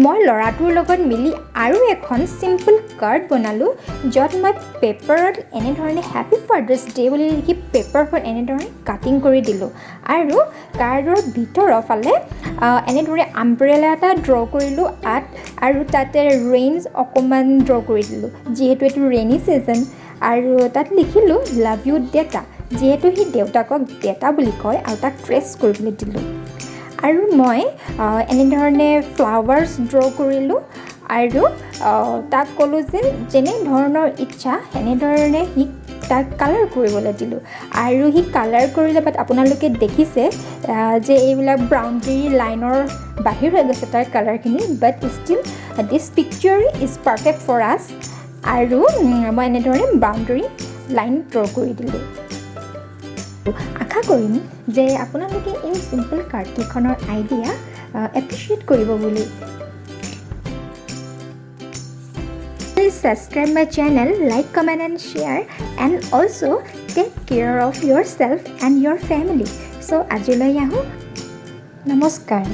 মই লৰাটোৰ লগত মিলি আৰু এখন সিম্পল কাৰ্ড বনালো য'ত মই পেপাৰত এনে ধৰণে হ্যাপি ফাদাৰ্স ডে বুলি লিখি পেপাৰখন এনে ধৰণে কাটিং কৰি দিলো আৰু কাৰ্ডৰ ভিতৰৰ ফালে এনে ধৰণে আমব্ৰেলা এটা ড্ৰ কৰিলো আৰু তাতে ৰেইনছ অকমান ড্ৰ কৰি দিলো যেহেতু এটো ৰেইনি সিজন আৰু তাত লিখিলো লাভ ইউ ডেটা যেহেতু হি দেউতাকক ডেটা বুলি কয় আৰু তাক ট্ৰেছ কৰিবলৈ দিলো আৰু মই এনে ধৰণে ফ্লাৱাৰ্স ড্ৰ কৰিলো আৰু তাক ক'লো যে যেনে ধৰণৰ ইচ্ছা এনে ধৰণে হি তাক কালাৰ কৰিবলৈ দিলো আৰু হি কালাৰ কৰিলে বাট আপোনালোকে দেখিছে যে এইবিলাক বাউণ্ডাৰী লাইনৰ বাহিৰ হৈ গৈছে তাৰ কালাৰখিনি but still this picture is perfect for us আৰু মই এনে ধৰণে বাউণ্ডাৰী লাইন ড্ৰ কৰি দিলো আশা কৰিম যে আপোনালোকে এই সিম্পল কাৰ্ডখনৰ আইডিয়া এপ্ৰিচিয়েট কৰিব বুলি Please subscribe my channel, like, comment and share and also take care of yourself and your family. So, আজিলৈ আহো নমস্কাৰ